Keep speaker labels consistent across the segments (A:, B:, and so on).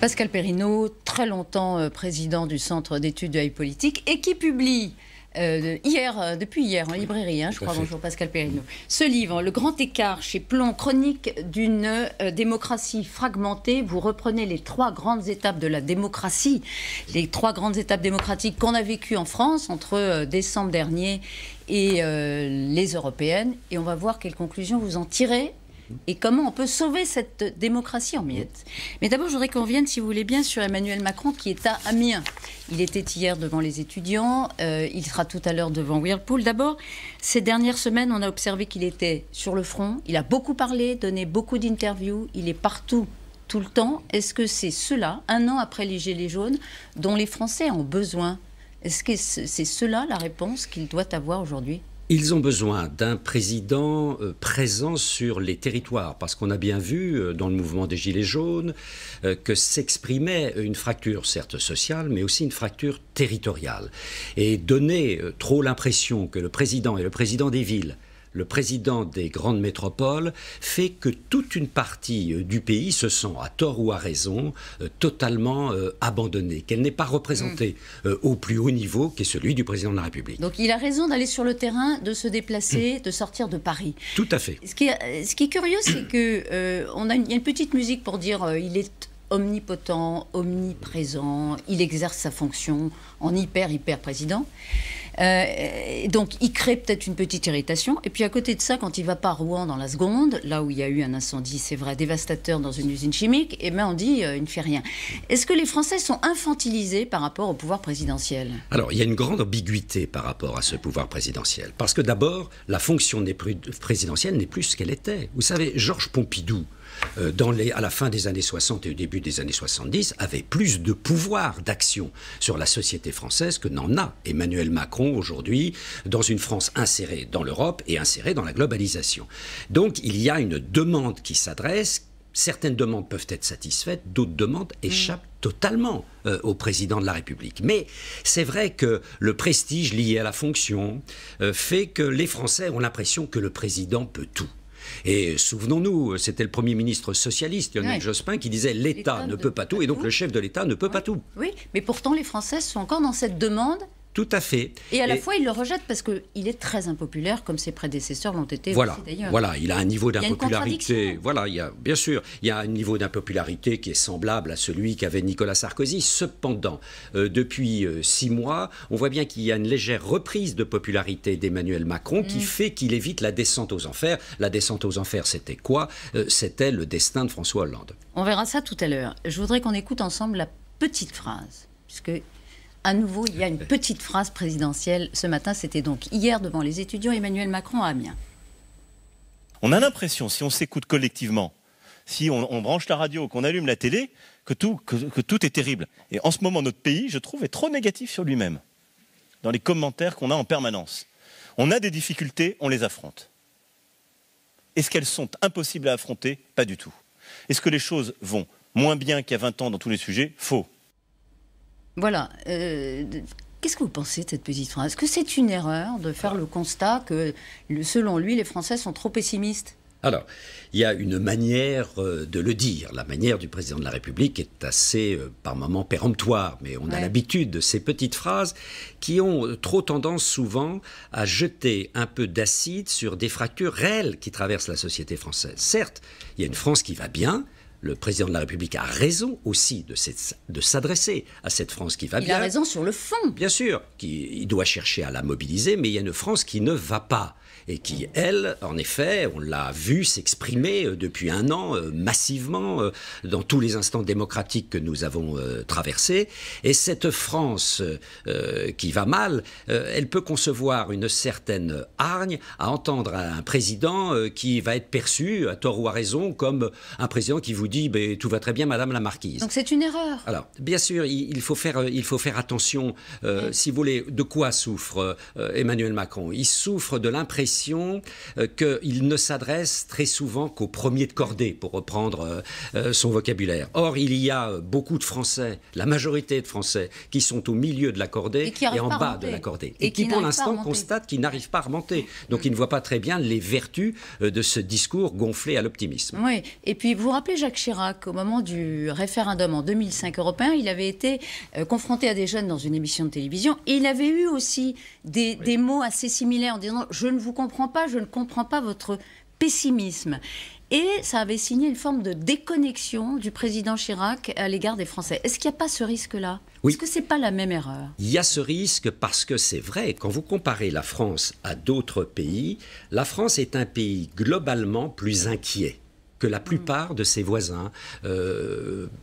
A: Pascal Perrineau, très longtemps président du Centre d'études de la vie politique et qui publie depuis hier en librairie, je crois, bonjour Pascal Perrineau, ce livre, Le Grand Écart chez Plon, chronique d'une démocratie fragmentée. Vous reprenez les 3 grandes étapes de la démocratie, les 3 grandes étapes démocratiques qu'on a vécues en France entre décembre dernier et les européennes, et on va voir quelles conclusions vous en tirez et comment on peut sauver cette démocratie en miettes. Mais d'abord, je voudrais qu'on revienne, si vous voulez bien, sur Emmanuel Macron, qui est à Amiens. Il était hier devant les étudiants, il sera tout à l'heure devant Whirlpool. D'abord, ces dernières semaines, on a observé qu'il était sur le front, il a beaucoup parlé, donné beaucoup d'interviews, il est partout, tout le temps. Est-ce que c'est cela, un an après les Gilets jaunes, dont les Français ont besoin? Est-ce que c'est cela la réponse qu'il doit avoir aujourd'hui ?
B: Ils ont besoin d'un président présent sur les territoires, parce qu'on a bien vu dans le mouvement des Gilets jaunes que s'exprimait une fracture, certes sociale, mais aussi une fracture territoriale. Et donner trop l'impression que le président est le président des villes, le président des grandes métropoles, fait que toute une partie du pays se sent, à tort ou à raison, totalement abandonnée, qu'elle n'est pas représentée au plus haut niveau, qui est celui du président de la République.
A: Donc il a raison d'aller sur le terrain, de se déplacer, de sortir de Paris.
B: Tout à fait.
A: Ce qui est curieux, c'est qu'il y a une petite musique pour dire il est omnipotent, omniprésent, il exerce sa fonction en hyper président. Donc il crée peut-être une petite irritation, et puis à côté de ça, quand il va pas à Rouen dans la seconde, là où il y a eu un incendie, c'est vrai, dévastateur dans une usine chimique, et on dit il ne fait rien. Est-ce que les Français sont infantilisés par rapport au pouvoir présidentiel? Alors
B: il y a une grande ambiguïté par rapport à ce pouvoir présidentiel, parce que d'abord la fonction présidentielle n'est plus ce qu'elle était. Vous savez, Georges Pompidou, à la fin des années 60 et au début des années 70, avait plus de pouvoir d'action sur la société française que n'en a Emmanuel Macron aujourd'hui, dans une France insérée dans l'Europe et insérée dans la globalisation. Donc il y a une demande qui s'adresse. Certaines demandes peuvent être satisfaites, d'autres demandes échappent totalement au président de la République. Mais c'est vrai que le prestige lié à la fonction fait que les Français ont l'impression que le président peut tout. Et souvenons-nous, c'était le Premier ministre socialiste, Lionel Jospin, qui disait « l'État ne peut pas tout », et donc le chef de l'État ne peut pas tout.
A: Oui, mais pourtant les Français sont encore dans cette demande.
B: Tout à fait.
A: Et à la fois, il le rejette parce qu'il est très impopulaire, comme ses prédécesseurs l'ont été aussi d'ailleurs.
B: Voilà, il a un niveau d'impopularité. Voilà, bien sûr, il y a un niveau d'impopularité qui est semblable à celui qu'avait Nicolas Sarkozy. Cependant, depuis 6 mois, on voit bien qu'il y a une légère reprise de popularité d'Emmanuel Macron qui fait qu'il évite la descente aux enfers. La descente aux enfers, c'était quoi? C'était le destin de François Hollande.
A: On verra ça tout à l'heure. Je voudrais qu'on écoute ensemble la petite phrase, puisque à nouveau, il y a une petite phrase présidentielle. Ce matin, c'était donc hier devant les étudiants, Emmanuel Macron à Amiens.
C: On a l'impression, si on s'écoute collectivement, si on branche la radio, qu'on allume la télé, que tout est terrible. Et en ce moment, notre pays, je trouve, est trop négatif sur lui-même, dans les commentaires qu'on a en permanence. On a des difficultés, on les affronte. Est-ce qu'elles sont impossibles à affronter? Pas du tout. Est-ce que les choses vont moins bien qu'il y a 20 ans dans tous les sujets? Faux.
A: Voilà. Qu'est-ce que vous pensez de cette petite phrase? Est-ce que c'est une erreur de faire le constat que, selon lui, les Français sont trop pessimistes?
B: Alors, il y a une manière de le dire. La manière du président de la République est assez, par moments, péremptoire. Mais on a l'habitude de ces petites phrases qui ont trop tendance souvent à jeter un peu d'acide sur des fractures réelles qui traversent la société française. Certes, il y a une France qui va bien. Le président de la République a raison aussi de s'adresser à cette France qui va bien.
A: Il a raison sur le fond.
B: Bien sûr, il doit chercher à la mobiliser, mais il y a une France qui ne va pas. Et qui, elle, en effet, on l'a vu s'exprimer depuis 1 an massivement dans tous les instants démocratiques que nous avons traversés. Et cette France qui va mal, elle peut concevoir une certaine hargne à entendre un président qui va être perçu, à tort ou à raison, comme un président qui vous dit « tout va très bien, Madame la Marquise ».
A: Donc c'est une erreur.
B: Alors, bien sûr, il faut faire attention. Si vous voulez, de quoi souffre Emmanuel Macron? Il souffre de l'impression qu'il ne s'adresse très souvent qu'aux premiers de cordée, pour reprendre son vocabulaire. Or, il y a beaucoup de Français, la majorité de Français, qui sont au milieu de la cordée et en bas de la cordée. Et qui, pour l'instant, constatent qu'ils n'arrivent pas à remonter. Donc, ils ne voient pas très bien les vertus de ce discours gonflé à l'optimisme.
A: Oui, et puis vous vous rappelez Jacques Chirac, au moment du référendum en 2005 européen, il avait été confronté à des jeunes dans une émission de télévision. Et il avait eu aussi des mots assez similaires en disant « Je ne vous comprends pas, je ne comprends pas votre pessimisme ». Et ça avait signé une forme de déconnexion du président Chirac à l'égard des Français. Est-ce qu'il n'y a pas ce risque-là?
B: Oui.
A: Est-ce que ce n'est pas la même erreur?
B: Il y a ce risque parce que c'est vrai, quand vous comparez la France à d'autres pays, la France est un pays globalement plus inquiet que la plupart de ses voisins,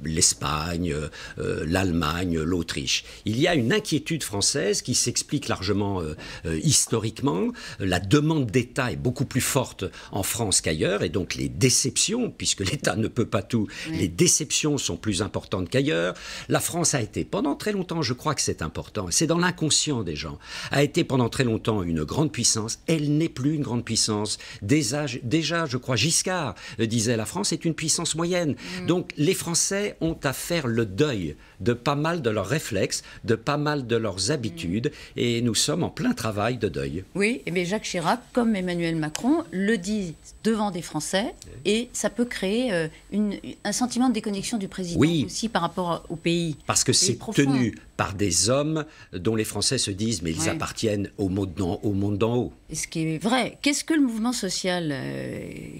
B: l'Espagne, l'Allemagne, l'Autriche. Il y a une inquiétude française qui s'explique largement historiquement. La demande d'État est beaucoup plus forte en France qu'ailleurs, et donc les déceptions, puisque l'État ne peut pas tout, les déceptions sont plus importantes qu'ailleurs. La France a été pendant très longtemps, je crois que c'est important, c'est dans l'inconscient des gens, a été pendant très longtemps une grande puissance. Elle n'est plus une grande puissance. Déjà, je crois, Giscard disait la France est une puissance moyenne. Donc les Français ont à faire le deuil de pas mal de leurs réflexes, de pas mal de leurs habitudes, et nous sommes en plein travail de deuil.
A: Oui, mais Jacques Chirac, comme Emmanuel Macron, le dit devant des Français, et ça peut créer un sentiment de déconnexion du président aussi par rapport au pays.
B: Parce que c'est tenu par des hommes dont les Français se disent mais ils appartiennent au monde d'en haut.
A: Et ce qui est vrai. Qu'est-ce que le mouvement social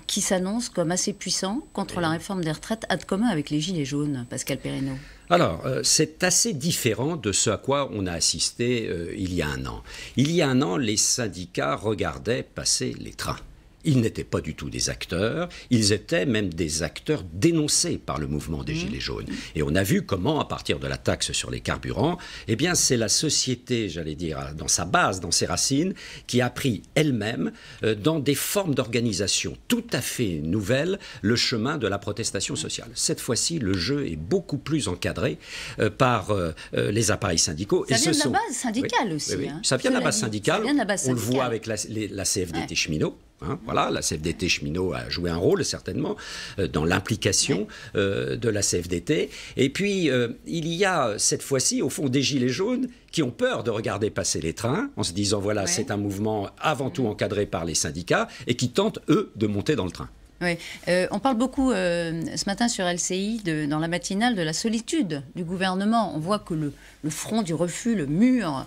A: qui s'annonce comme assez puissant contre la réforme des retraites a de commun avec les Gilets jaunes, Pascal Perrineau?
B: Alors, c'est assez différent de ce à quoi on a assisté il y a un an. Il y a un an, les syndicats regardaient passer les trains. Ils n'étaient pas du tout des acteurs, ils étaient même des acteurs dénoncés par le mouvement des Gilets jaunes. Et on a vu comment, à partir de la taxe sur les carburants, eh bien c'est la société, j'allais dire, dans sa base, dans ses racines, qui a pris elle-même, dans des formes d'organisation tout à fait nouvelles, le chemin de la protestation sociale. Cette fois-ci, le jeu est beaucoup plus encadré par les appareils syndicaux.
A: Ça vient de la base syndicale aussi.
B: Oui.
A: Hein.
B: Ça vient de la base syndicale, on le voit avec la CFDT cheminots. Voilà, la CFDT cheminot a joué un rôle certainement dans l'implication de la CFDT. Et puis, il y a cette fois-ci, au fond, des Gilets jaunes qui ont peur de regarder passer les trains en se disant, voilà, c'est un mouvement avant tout encadré par les syndicats et qui tentent, eux, de monter dans le train.
A: Oui. On parle beaucoup ce matin sur LCI, dans la matinale, de la solitude du gouvernement. On voit que le front du refus, le mur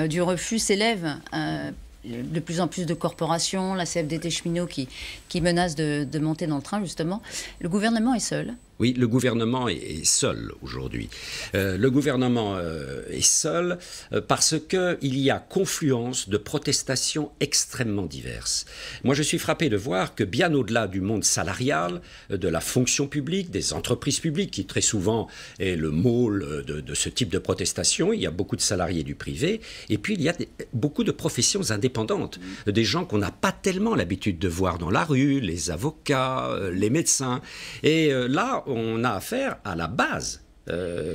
A: du refus s'élève de plus en plus de corporations, la CFDT cheminot qui menace de monter dans le train, justement. Le gouvernement est seul.
B: Oui, le gouvernement est seul aujourd'hui. Le gouvernement est seul parce qu'il y a confluence de protestations extrêmement diverses. Moi, je suis frappé de voir que bien au-delà du monde salarial, de la fonction publique, des entreprises publiques, qui très souvent est le môle de ce type de protestation, il y a beaucoup de salariés du privé, et puis il y a beaucoup de professions indépendantes, des gens qu'on n'a pas tellement l'habitude de voir dans la rue, les avocats, les médecins. Et là, on a affaire à la base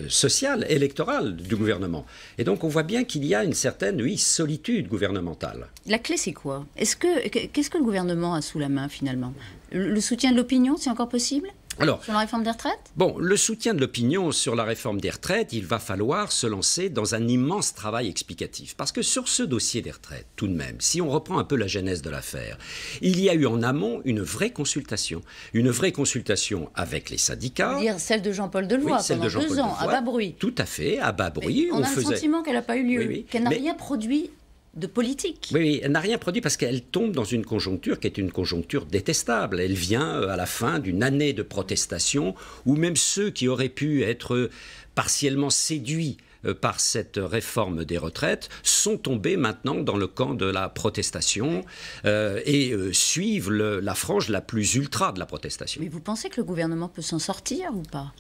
B: sociale, électorale du gouvernement. Et donc on voit bien qu'il y a une certaine, solitude gouvernementale.
A: La clé, c'est quoi? Qu'est-ce que le gouvernement a sous la main, finalement? Le soutien de l'opinion, c'est encore possible?
B: Alors,
A: sur la réforme des retraites?
B: Bon, le soutien de l'opinion sur la réforme des retraites, il va falloir se lancer dans un immense travail explicatif. Parce que sur ce dossier des retraites, tout de même, si on reprend un peu la genèse de l'affaire, il y a eu en amont une vraie consultation avec les syndicats.
A: Dire celle de Jean-Paul Delevoye pendant 2 ans, à bas bruit.
B: Tout à fait, à bas bruit.
A: On a le sentiment qu'elle n'a pas eu lieu, qu'elle n'a rien produit de politique.
B: Oui, elle n'a rien produit parce qu'elle tombe dans une conjoncture qui est une conjoncture détestable. Elle vient à la fin d'une année de protestation où même ceux qui auraient pu être partiellement séduits par cette réforme des retraites sont tombés maintenant dans le camp de la protestation et suivent la frange la plus ultra de la protestation.
A: Mais vous pensez que le gouvernement peut s'en sortir ou pas ?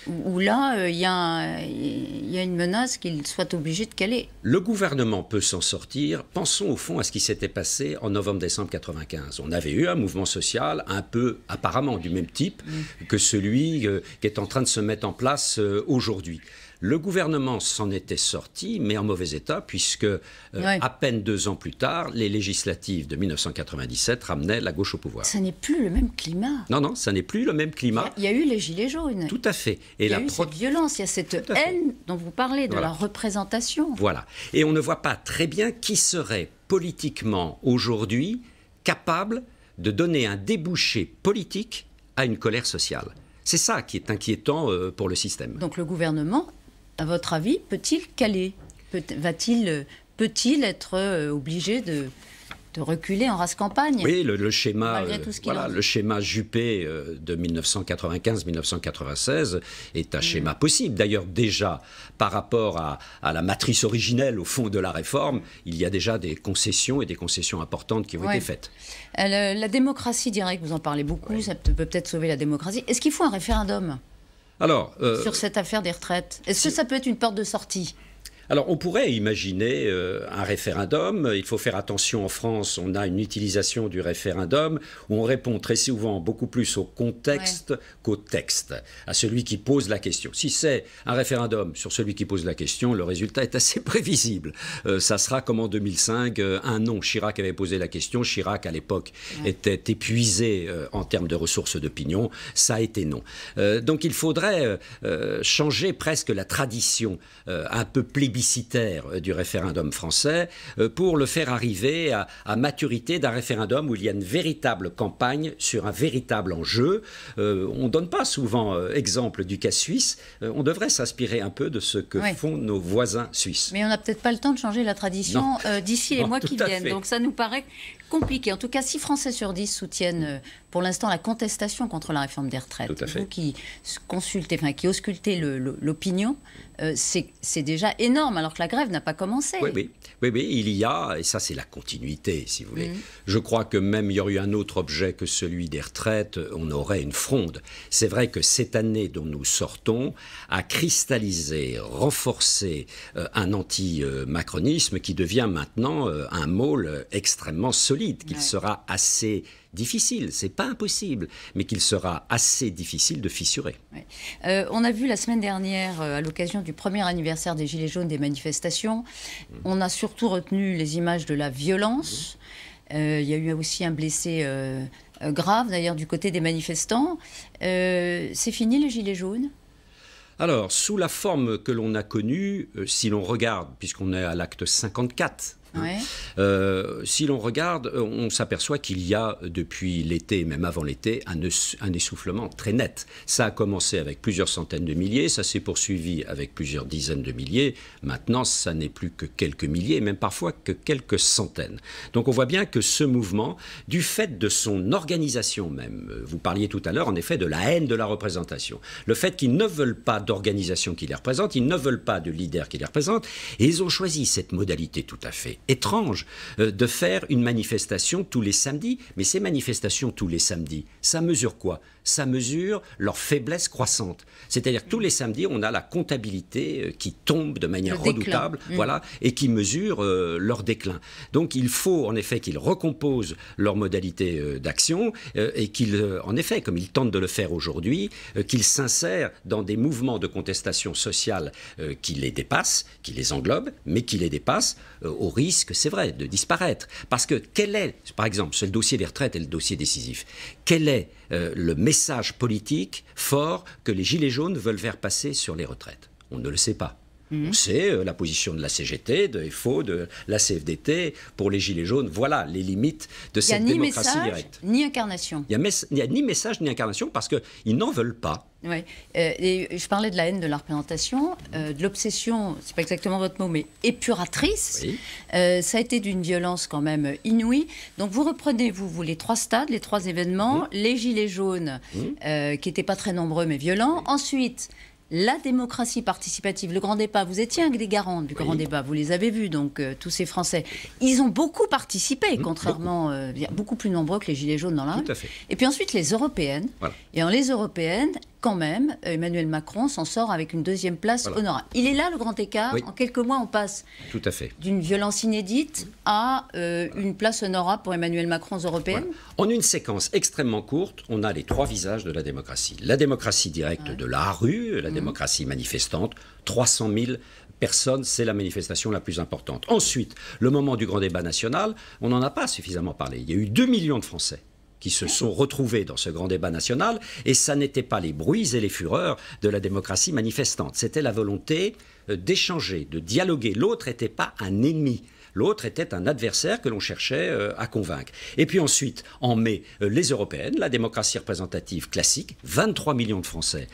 A: Où là, il y a une menace qu'il soit obligé de caler.
B: Le gouvernement peut s'en sortir. Pensons au fond à ce qui s'était passé en novembre-décembre 1995. On avait eu un mouvement social un peu apparemment du même type que celui qui est en train de se mettre en place aujourd'hui. Le gouvernement s'en était sorti, mais en mauvais état, puisque à peine 2 ans plus tard, les législatives de 1997 ramenaient la gauche au pouvoir.
A: Ça n'est plus le même climat.
B: Non, ça n'est plus le même climat.
A: Il y a eu les Gilets jaunes.
B: Tout à fait.
A: Et il y a eu cette violence, il y a cette haine dont vous parlez, de la représentation.
B: Voilà. Et on ne voit pas très bien qui serait politiquement aujourd'hui capable de donner un débouché politique à une colère sociale. C'est ça qui est inquiétant pour le système.
A: Donc le gouvernement, à votre avis, peut-il caler? Peut-il être obligé de reculer en race campagne?
B: Oui, le schéma,
A: le
B: schéma Juppé de 1995-1996 est un schéma possible. D'ailleurs, déjà, par rapport à la matrice originelle, au fond de la réforme, il y a déjà des concessions et des concessions importantes qui ont été faites.
A: La démocratie directe, vous en parlez beaucoup, ça peut peut-être sauver la démocratie. Est-ce qu'il faut un référendum sur cette affaire des retraites? Est-ce que ça peut être une porte de sortie?
B: Alors, on pourrait imaginer un référendum. Il faut faire attention, en France, on a une utilisation du référendum où on répond très souvent beaucoup plus au contexte qu'au texte, à celui qui pose la question. Si c'est un référendum sur celui qui pose la question, le résultat est assez prévisible. Ça sera comme en 2005, un non. Chirac avait posé la question. Chirac, à l'époque, était épuisé en termes de ressources d'opinion. Ça a été non. Donc, il faudrait changer presque la tradition un peu plébiscitaire du référendum français pour le faire arriver à maturité d'un référendum où il y a une véritable campagne sur un véritable enjeu. On ne donne pas souvent exemple du cas suisse. On devrait s'inspirer un peu de ce que font nos voisins suisses.
A: Mais on n'a peut-être pas le temps de changer la tradition d'ici les mois qui viennent. Donc ça nous paraît compliqué. En tout cas, 6 Français sur 10 soutiennent pour l'instant la contestation contre la réforme des retraites.
B: Tout à fait.
A: Vous qui auscultez l'opinion, c'est déjà énorme, alors que la grève n'a pas commencé.
B: Oui, il y a, et ça c'est la continuité, si vous voulez. Je crois que même il y aurait eu un autre objet que celui des retraites, on aurait une fronde. C'est vrai que cette année dont nous sortons a cristallisé, renforcé un anti-macronisme qui devient maintenant un môle extrêmement solide, qu'il sera assez difficile, c'est pas impossible, mais qu'il sera assez difficile de fissurer.
A: On a vu la semaine dernière, à l'occasion du premier anniversaire des Gilets jaunes, des manifestations, on a surtout retenu les images de la violence. Il y a eu aussi un blessé grave, d'ailleurs, du côté des manifestants. C'est fini les Gilets jaunes ?
B: Alors, sous la forme que l'on a connue, si l'on regarde, puisqu'on est à l'acte 54, si l'on regarde, on s'aperçoit qu'il y a depuis l'été, même avant l'été, un essoufflement très net. Ça a commencé avec plusieurs centaines de milliers, ça s'est poursuivi avec plusieurs dizaines de milliers. Maintenant, ça n'est plus que quelques milliers, même parfois que quelques centaines. Donc on voit bien que ce mouvement, du fait de son organisation même, vous parliez tout à l'heure en effet de la haine de la représentation, le fait qu'ils ne veulent pas d'organisation qui les représente, ils ne veulent pas de leader qui les représente, et ils ont choisi cette modalité tout à fait étrange de faire une manifestation tous les samedis. Mais ces manifestations tous les samedis, ça mesure quoi ? Ça mesure leur faiblesse croissante. C'est-à-dire que tous les samedis, on a la comptabilité qui tombe de manière redoutable, voilà, et qui mesure leur déclin. Donc il faut en effet qu'ils recomposent leur modalité d'action et qu'ils, en effet, comme ils tentent de le faire aujourd'hui, qu'ils s'insèrent dans des mouvements de contestation sociale qui les dépassent, qui les englobent, mais qui les dépassent au risque, c'est vrai, de disparaître. Parce que quel est, par exemple, c'est le dossier des retraites et le dossier décisif, quel est le message politique fort que les Gilets jaunes veulent faire passer sur les retraites? On ne le sait pas. On sait la position de la CGT, de FO, de la CFDT pour les Gilets jaunes. Voilà les limites de cette démocratie directe.
A: Il n'y a ni message, ni incarnation.
B: Il n'y a ni message, ni incarnation parce qu'ils n'en veulent pas.
A: Oui. Et je parlais de la haine de la représentation, de l'obsession, c'est pas exactement votre mot, mais épuratrice. Oui. Ça a été d'une violence quand même inouïe. Donc vous reprenez, vous les 3 stades, les 3 événements, les Gilets jaunes, qui n'étaient pas très nombreux mais violents. Ensuite, la démocratie participative, le grand débat. Vous étiez un des garants du grand débat, vous les avez vus, donc tous ces Français. Ils ont beaucoup participé, contrairement, beaucoup plus nombreux que les Gilets jaunes dans la rue.
B: Tout à fait.
A: Et puis ensuite, les européennes. Voilà. Et en les européennes, quand même, Emmanuel Macron s'en sort avec une 2e place honorable. Il est là, le grand écart. Oui. En quelques mois, on passe d'une violence inédite à une place honorable pour Emmanuel Macron aux européennes.
B: Voilà. En une séquence extrêmement courte, on a les 3 visages de la démocratie. La démocratie directe de la rue, la démocratie manifestante, 300 000 personnes, c'est la manifestation la plus importante. Ensuite, le moment du grand débat national, on n'en a pas suffisamment parlé. Il y a eu 2 millions de Français qui se sont retrouvés dans ce grand débat national, et ça n'était pas les bruits et les fureurs de la démocratie manifestante. C'était la volonté d'échanger, de dialoguer. L'autre n'était pas un ennemi. l'autre était un adversaire que l'on cherchait à convaincre. Et puis ensuite, en mai, les européennes, la démocratie représentative classique, 23 millions de Français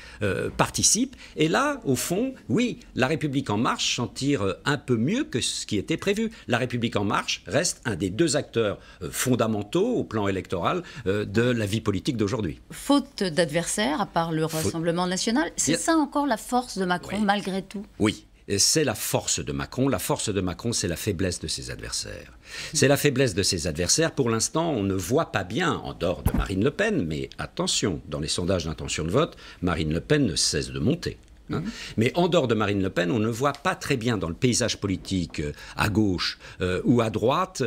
B: participent. Et là, au fond, oui, La République En Marche s'en tire un peu mieux que ce qui était prévu. La République En Marche reste un des deux acteurs fondamentaux au plan électoral de la vie politique d'aujourd'hui.
A: Faute d'adversaires, à part le Rassemblement national, c'est ça encore la force de Macron, oui, malgré tout?
B: Oui. C'est la force de Macron. La force de Macron, c'est la faiblesse de ses adversaires. C'est la faiblesse de ses adversaires. Pour l'instant, on ne voit pas bien, en dehors de Marine Le Pen, mais attention, dans les sondages d'intention de vote, Marine Le Pen ne cesse de monter. Mais en dehors de Marine Le Pen, on ne voit pas très bien dans le paysage politique à gauche ou à droite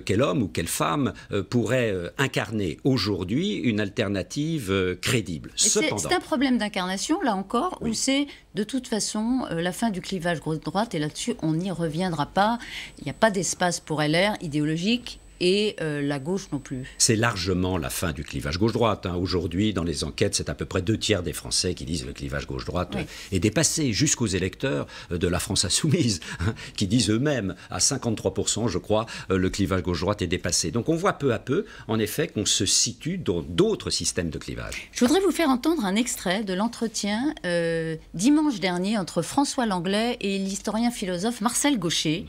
B: quel homme ou quelle femme pourrait incarner aujourd'hui une alternative crédible.
A: C'est un problème d'incarnation, là encore, oui, ou c'est de toute façon la fin du clivage gauche-droite, et là-dessus, on n'y reviendra pas. Il n'y a pas d'espace pour LR idéologique. Et la gauche non plus.
B: C'est largement la fin du clivage gauche-droite. Aujourd'hui, dans les enquêtes, c'est à peu près 2/3 des Français qui disent que le clivage gauche-droite est dépassé, jusqu'aux électeurs de la France insoumise, qui disent eux-mêmes, à 53%, je crois, le clivage gauche-droite est dépassé. Donc on voit peu à peu, en effet, qu'on se situe dans d'autres systèmes de clivage.
A: Je voudrais vous faire entendre un extrait de l'entretien dimanche dernier entre François Langlais et l'historien philosophe Marcel Gauchet.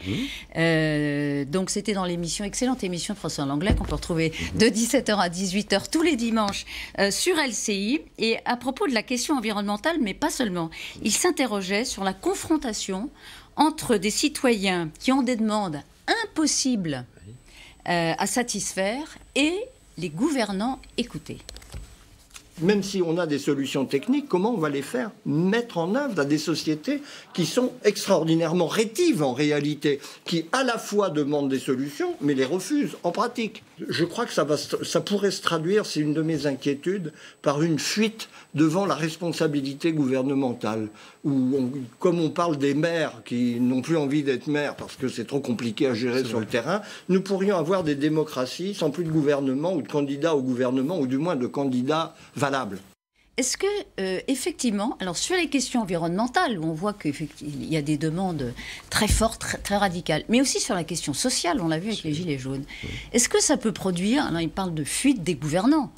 A: Donc c'était dans l'émission, excellente émission, François Langlais, qu'on peut retrouver de 17h à 18h tous les dimanches sur LCI. Et à propos de la question environnementale, mais pas seulement, il s'interrogeait sur la confrontation entre des citoyens qui ont des demandes impossibles à satisfaire et les gouvernants écoutés.
D: Même si on a des solutions techniques, comment on va les faire mettre en œuvre dans des sociétés qui sont extraordinairement rétives en réalité, qui à la fois demandent des solutions, mais les refusent en pratique. Je crois que ça pourrait se traduire, c'est une de mes inquiétudes, par une fuite devant la responsabilité gouvernementale. Comme on parle des maires qui n'ont plus envie d'être maires parce que c'est trop compliqué à gérer sur le terrain, nous pourrions avoir des démocraties sans plus de gouvernement ou de candidats au gouvernement, ou du moins de candidats valables.
A: Est-ce que, effectivement, alors sur les questions environnementales, où on voit qu'il y a des demandes très fortes, très radicales, mais aussi sur la question sociale, on l'a vu avec les Gilets jaunes, est-ce que ça peut produire, alors il parle de fuite des gouvernants,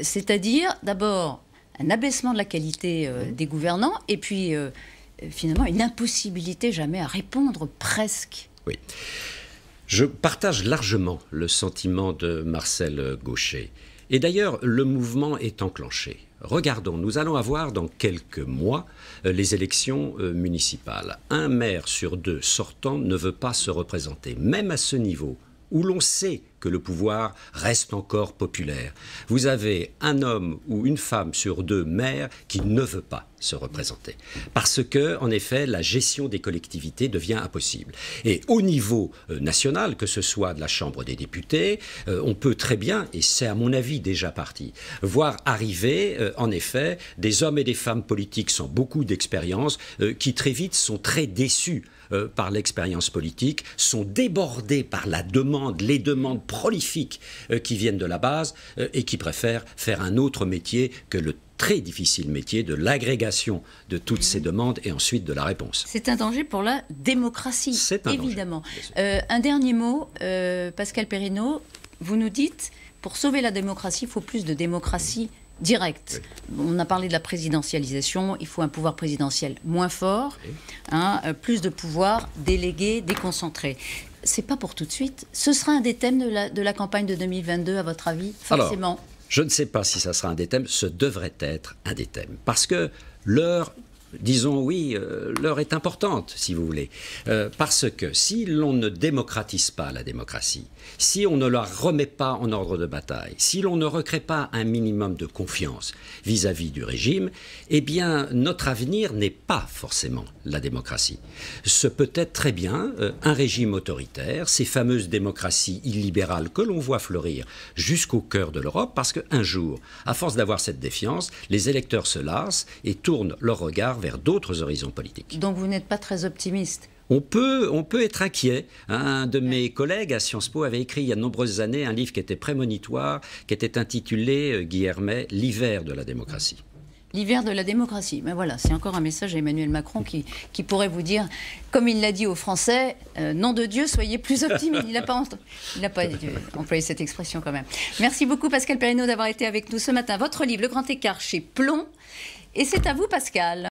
A: c'est-à-dire d'abord un abaissement de la qualité des gouvernants, et puis finalement une impossibilité jamais à répondre, presque.
B: Oui. Je partage largement le sentiment de Marcel Gauchet. Et d'ailleurs, le mouvement est enclenché. Regardons, nous allons avoir dans quelques mois les élections municipales. Un maire sur deux sortant ne veut pas se représenter, même à ce niveau où l'on sait que le pouvoir reste encore populaire. Vous avez un homme ou une femme sur deux maires qui ne veut pas se représenter. Parce que, en effet, la gestion des collectivités devient impossible. Et au niveau national, que ce soit de la Chambre des députés, on peut très bien, et c'est à mon avis déjà parti, voir arriver, en effet, des hommes et des femmes politiques sans beaucoup d'expérience, qui très vite sont très déçus par l'expérience politique, sont débordés par la demande, les demandes prolifiques qui viennent de la base et qui préfèrent faire un autre métier que le très difficile métier de l'agrégation de toutes ces demandes et ensuite de la réponse.
A: C'est un danger pour la démocratie, évidemment. Un dernier mot, Pascal Perrineau, vous nous dites, pour sauver la démocratie, il faut plus de démocratie directe. Oui. On a parlé de la présidentialisation, il faut un pouvoir présidentiel moins fort, plus de pouvoir délégué, déconcentré. C'est pas pour tout de suite. Ce sera un des thèmes de la campagne de 2022, à votre avis, forcément?
B: Alors, je ne sais pas si ça sera un des thèmes, ce devrait être un des thèmes. Parce que l'heure, disons oui, l'heure est importante, si vous voulez. Parce que si l'on ne démocratise pas la démocratie, si on ne la remet pas en ordre de bataille, si l'on ne recrée pas un minimum de confiance vis-à-vis du régime, eh bien, notre avenir n'est pas forcément la démocratie. Ce peut être très bien un régime autoritaire, ces fameuses démocraties illibérales que l'on voit fleurir jusqu'au cœur de l'Europe, parce qu'un jour, à force d'avoir cette défiance, les électeurs se lassent et tournent leur regard vers d'autres horizons politiques.
A: Donc vous n'êtes pas très optimiste?
B: On peut être inquiet. Un de mes collègues à Sciences Po avait écrit il y a de nombreuses années un livre qui était prémonitoire, qui était intitulé, Guy Hermet, L'hiver de la démocratie.
A: L'hiver de la démocratie. Mais voilà, c'est encore un message à Emmanuel Macron qui pourrait vous dire, comme il l'a dit aux Français, nom de Dieu, soyez plus optimistes. Il n'a pas employé cette expression quand même. Merci beaucoup Pascal Perrineau d'avoir été avec nous ce matin. Votre livre, Le Grand Écart, chez Plomb. Et c'est à vous Pascal.